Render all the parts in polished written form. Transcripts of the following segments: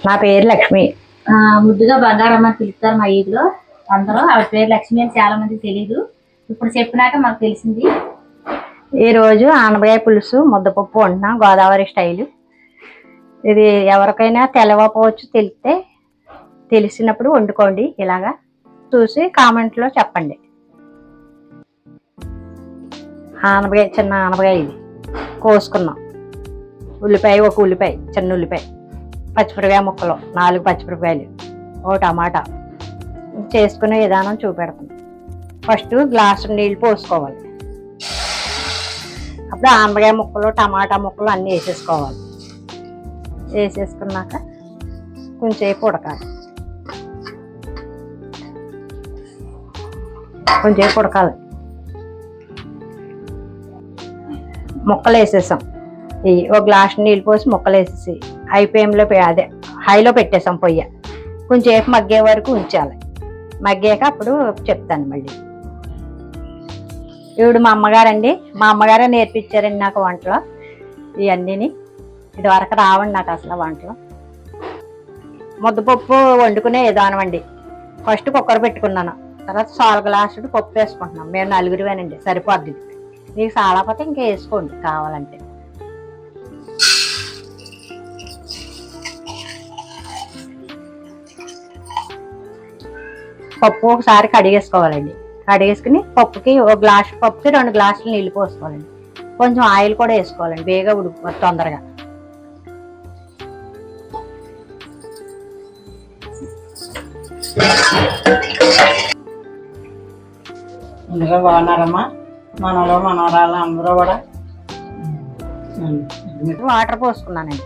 నా పేరు లక్ష్మి. ముద్దుగా బంగారమ్మ అని పిలుస్తారు మా ఈదులో అందరూ. ఆవిడ పేరు లక్ష్మి అని చాలా మందికి తెలియదు. ఇప్పుడు చెప్పినాక మాకు తెలిసింది. ఈరోజు ఆనపకాయ పులుసు ముద్దపప్పు వండినా, గోదావరి స్టైలు. ఇది ఎవరికైనా తెలవకపోవచ్చు, తెలిసినప్పుడు వండుకోండి. ఇలాగా చూసి కామెంట్లో చెప్పండి. ఆనపకాయ, చిన్న ఆనపకాయ ఇది కోసుకున్నాం. ఉల్లిపాయ, ఒక ఉల్లిపాయ, చిన్న ఉల్లిపాయ, పచ్చిమిరపకాయ ముక్కలు 4 పచ్చిమిరపకాయలు, ఓ టమాటా. చేసుకునే విధానం చూపెడతాం. ఫస్ట్ గ్లాసు నీళ్ళు పోసుకోవాలి. అప్పుడు ఆనపకాయ ముక్కలు, టమాటా ముక్కలు అన్నీ వేసేసుకోవాలి. వేసేసుకున్నాక కొంచెంసేపు ఉడకాలి. కొంచెంసేపు ఉడకాలి. ముక్కలు వేసేసాం. ఒక గ్లాసు నీళ్ళు పోసి ముక్కలు వేసేసి హైలో పెట్టేసాం పొయ్యి. కొంచెంసేపు మగ్గే వరకు ఉంచాలి. మగ్గాక అప్పుడు చెప్తాను మళ్ళీ. ఇప్పుడు మా అమ్మగారండి, మా అమ్మగారే నేర్పించారండి నాకు వంటలో ఇవన్నీని. ఇది వరకు రావండి నాకు అసలు వంటలు. ముద్దపప్పు వండుకునే విధానం అండి. ఫస్ట్ కుక్కర్ పెట్టుకున్నాను. తర్వాత 4 గ్లాసులు పప్పు వేసుకుంటున్నాం. మేము 4 సరిపోద్ది. మీకు చాలాపోతే ఇంకా వేసుకోండి కావాలంటే. పప్పు ఒకసారి కడిగేసుకోవాలండి. కడిగేసుకుని పప్పుకి, ఒక గ్లాసు పప్పుకి 2 గ్లాసులు నీళ్ళు పోసుకోవాలండి. కొంచెం ఆయిల్ కూడా వేసుకోవాలండి, బేగా ఉడుకు తొందరగా. అందరూ బాగున్నారమ్మా? మనవరాలు అందరూ కూడా. వాటర్ పోసుకున్నానండి.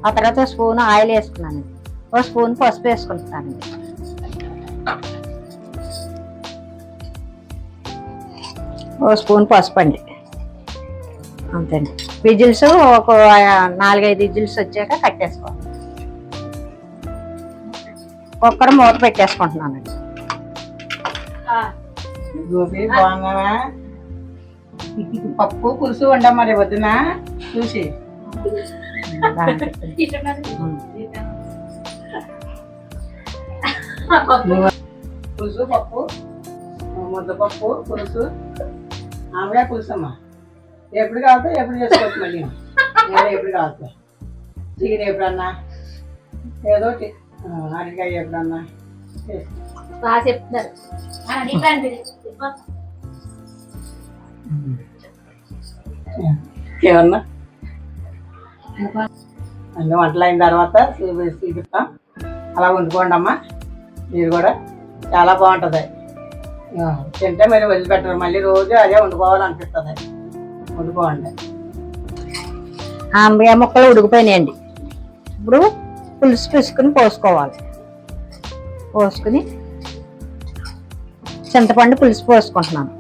ఆ తర్వాత స్పూన్ ఆయిల్ వేసుకున్నానండి. ఒక స్పూన్ పసుపు వేసుకుంటానండి. ఓ స్పూన్ పసుపు అండి, అంతేండి. విజిల్స్ ఒక 4-5 విజిల్స్ వచ్చాక కట్టేసుకోవాలి. కుక్కర్ మూత పెట్టేసుకుంటున్నానండి. గోపి బాగున్నావా? పప్పు పులుసు వండమ్మా రేపు వద్దునా చూసి. పులుసు పప్పు, ముద్దపప్పు పులుసు, ఆమె పులుసు అమ్మా. ఎప్పుడు కావాలో ఎప్పుడు చేసుకోవచ్చు. మళ్ళీ ఎప్పుడు కావచ్చు. చికెన్ ఎప్పుడన్నా, ఏదో అరటికాయ ఎప్పుడన్నా బాగా చెప్తున్నారు. ఏమన్నా అన్నీ వంటలు అయిన తర్వాత చూపిస్తాం. అలా వండుకోండి అమ్మా మీరు కూడా. చాలా బాగుంటుంది. తింటే మరి వదిలిపెట్టరు. మళ్ళీ రోజు అదే వండుకోవాలనిపిస్తుంది. వండుకోండి. ఆనపకాయ ముక్కలు ఉడికిపోయినాయండి. ఇప్పుడు పులుసు పిసుకుని పోసుకోవాలి. పోసుకుని చింతపండు పులుసు పోసుకుంటున్నాను.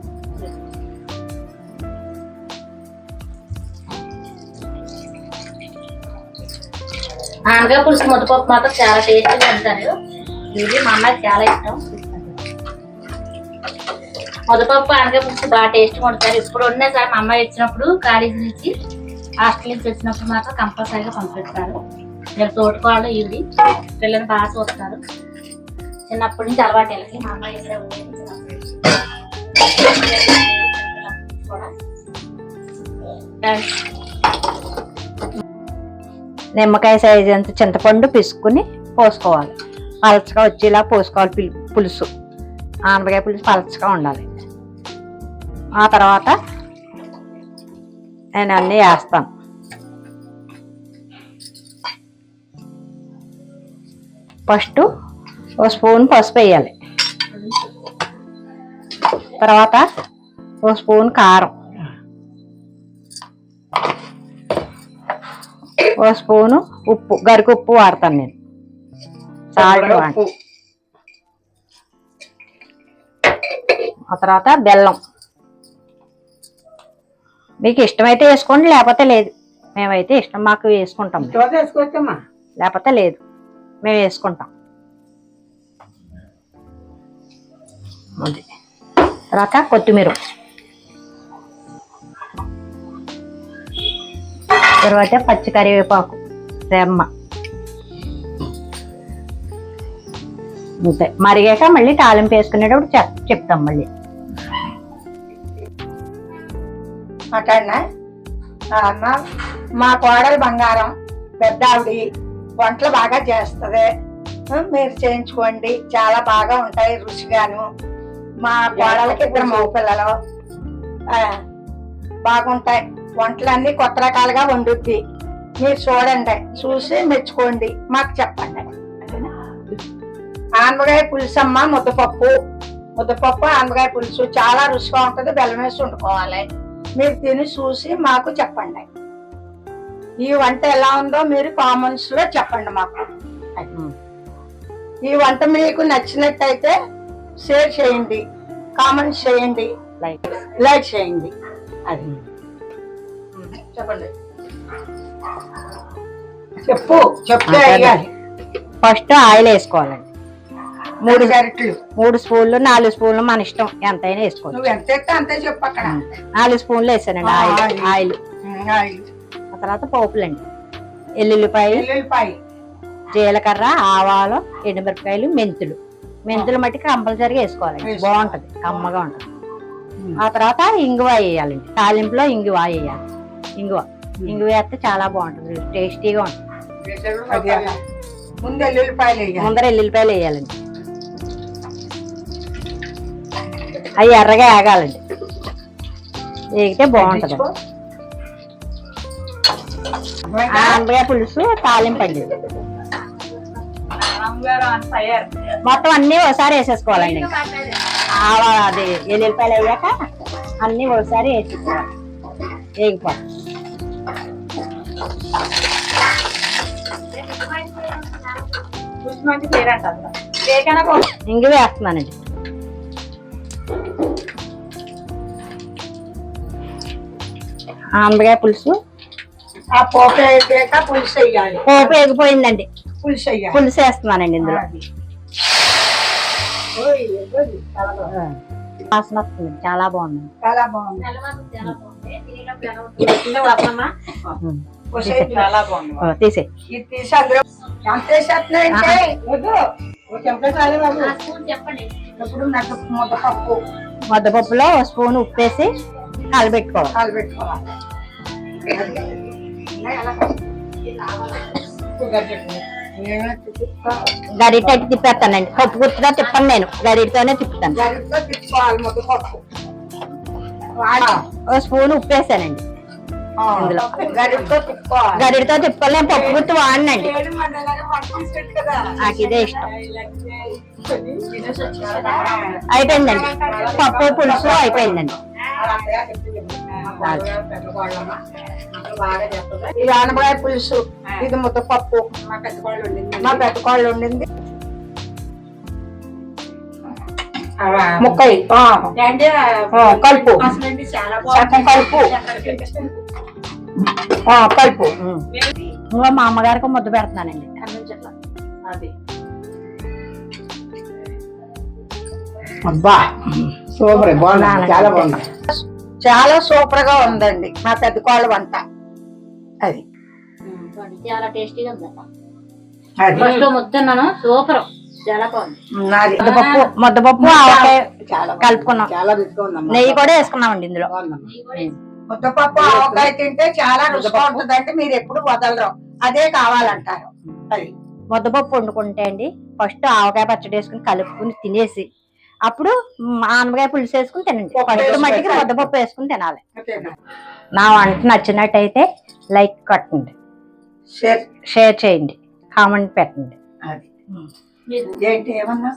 ఆనగా పులుసు ముద్దపప్పు మాత్రం చాలా టేస్టీగా ఉంటారు. ఇది మా అమ్మాయికి చాలా ఇష్టం. ముద్దపప్పు ఆనగా పులుసు బాగా టేస్ట్గా ఉంటారు. ఇప్పుడు ఉన్నా సరే మా అమ్మాయి వచ్చినప్పుడు కాలేజీ నుంచి, హాస్టల్ నుంచి వచ్చినప్పుడు మాత్రం కంపల్సరీగా పంపిస్తారు. నేను తోటకోళ్ళు ఇవి పిల్లలు బాగా చూస్తారు. చిన్నప్పటి నుంచి అలవాటు వెళ్ళకి మా అమ్మాయి ఇక్కడ ఉండేది. నిమ్మకాయ సైజు అంత చింతపండు పిసుకుని పోసుకోవాలి. పలచగా వచ్చేలా పోసుకోవాలి పులుసు. ఆనపకాయ పులుసు పలచగా ఉండాలి. ఆ తర్వాత నేను అన్నీ వేస్తాను. ఫస్ట్ ఒక స్పూన్ పసుపు వేయాలి. తర్వాత ఒక స్పూన్ కారం, ఒక స్పూను ఉప్పు, గరికి ఉప్పు వాడతాను నేను. సాల్ట్ వాడి. ఆ తర్వాత బెల్లం. మీకు ఇష్టమైతే వేసుకోండి, లేకపోతే లేదు. మేమైతే ఇష్టం మాకు వేసుకుంటాం. లేకపోతే లేదు, మేము వేసుకుంటాం. అది తర్వాత కొత్తిమీర, తర్వాత పచ్చి కరివేపాకు, రెమ్మ, అంతే. మరిగాక మళ్ళీ తాలింపు వేసుకునేటప్పుడు చెప్తాం మళ్ళీ. మాట్లాడినా అమ్మ, మా కోడలు బంగారం, పెద్ద ఆవిడ వంటలు బాగా చేస్తుంది, మీరు చేయించుకోండి, చాలా బాగా ఉంటాయి రుచిగాను. మా కోడలకి 2 మగపిల్లలు, బాగుంటాయి వంటలన్నీ కొత్త రకాలుగా వండుద్ది. మీరు చూడండి, చూసి మెచ్చుకోండి, మాకు చెప్పండి. ఆనపకాయ పులుసు అమ్మ, ముద్దపప్పు ఆనపకాయ పులుసు చాలా రుచిగా ఉంటుంది. బెల్లం వేసి వండుకోవాలి. మీరు తిని చూసి మాకు చెప్పండి. ఈ వంట ఎలా ఉందో మీరు కామెంట్స్ లో చెప్పండి మాకు. ఈ వంట మీకు నచ్చినట్టయితే షేర్ చేయండి, కామెంట్స్ చేయండి, లైక్ చేయండి. అది చెప్పండి, చెప్తే అయ్యాలి. ఫస్ట్ ఆయిల్ వేసుకోవాలండి. 3 గరిటెలు, 3 స్పూన్లు 4 స్పూన్లు మన ఇష్టం, ఎంతైనా వేసుకోవాలి. నువ్వు ఎంత ఎత్తే అంతే చెప్పు. అక్కడ 4 స్పూన్లు వేసానండి ఆయిల్. ఆ తర్వాత పోపులండి, ఎల్లుల్లిపాయ, జీలకర్ర, ఆవాలు, ఎండుమిరపకాయలు, మెంతులు మట్టి కంపల్సరీగా వేసుకోవాలండి. బాగుంటది, కమ్మగా ఉంటది. ఆ తర్వాత ఇంగువ వేయాలండి. తాలింపులో ఇంగువ వేయాలి. ఇంగువ వేస్తే చాలా బాగుంటుంది, టేస్టీగా ఉంటుంది. ముందర ఎల్లుల్లిపాయలు వేయాలండి. అవి ఎర్రగా వేగాలండి, వేగితే బాగుంటది. ఆనపకాయ పులుసు తాలింపండి. మొత్తం అన్ని ఒకసారి వేసేసుకోవాలండి. అది ఎల్లుల్లిపాయలు అయ్యాక అన్ని ఒకసారి వేసేసుకోవాలి, వేగిపోవాలి. ఇంక వేస్తున్నానండి. ఆనపకాయ పులుసు ఆ పోపు వేసాక పులుసు వేయాలి. పోపు వేగిపోయిందండి, పులుసు వేస్తున్నానండి ఇందులో. వాసన వస్తుంది, చాలా బాగుంది. తీసే ముద్దపప్పులో 1 స్పూన్ ఉప్పు వేసి కలబెట్టుకోవాలి. గరిట తిప్పేస్తానండి, పప్పు గుర్తుగా తిప్పను, నేను గరిటతోనే తిప్పుతాను. 1 స్పూన్ ఉప్పు వేసానండి ఇందులో. గరిటతో తిప్పుకోలేము, పప్పు గుర్తు వాడినండి, నాకు ఇదే ఇష్టం. అయిపోయిందండి, పప్పు పులుసు అయిపోయిందండి. ఇది ఆనపకాయ పులుసు, ఇది ముద్దపప్పు మా పెద్ద కోళ్ళు వండింది. ముక్కయి కలుపు ఇంకా మా అమ్మగారికి ముద్ద పెడుతున్నానండి. అబ్బా సూపర్, బాగుంది, చాలా బాగుంది, చాలా సూపర్ గా ఉందండి మా పెద్ద కోళ్ళ వంట. అది చాలా టేస్టీగా ఉంది. ముద్దన్నాను, సూపర్, చాలా బాగుంది. ముద్దపప్పు ఆవకాయ కలుపుకున్నాం, చాలా రుచిగా ఉందమ్మా. నెయ్యి కూడా వేసుకున్నామండి ఇందులో. ముద్దపప్పు ఆవకాయ తింటే చాలా రుచిగా ఉంటుందంటే మీరు ఎప్పుడు వదలరు, అదే కావాలంటారు. అది ముద్దపప్పు వండుకుంటే అండి, ఫస్ట్ ఆవకాయ పచ్చడి వేసుకుని కలుపుకుని తినేసి అప్పుడు ఆనపకాయ పులుసు వేసుకుని తినండి. ఫస్ట్ మట్టికి ముద్దపప్పు వేసుకుని తినాలి. నా వంట నచ్చినట్టయితే లైక్ కొట్టండి, షేర్ చేయండి, కామెంట్ పెట్టండి. ఏంటి ఏమన్నా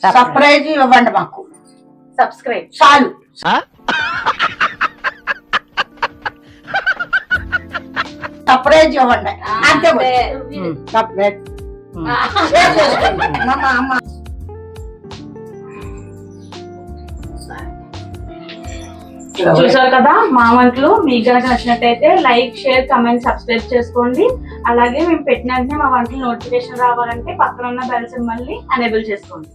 సర్ప్రైజ్ ఇవ్వండి మాకు, సబ్స్క్రైబ్ చాలు. సర్ప్రైజ్ ఇవ్వండి అంతే. సర్ప్రైజ్ చూసారు కదా మా వంటలు. మీకు కనుక నచ్చినట్టయితే లైక్, షేర్, కమెంట్, సబ్స్క్రైబ్ చేసుకోండి. అలాగే మేము పెట్టిన వెంటనే మా వంటలు నోటిఫికేషన్ రావాలంటే పక్కన ఉన్న బెల్ సింబల్ ని ఎనేబుల్ చేసుకోండి.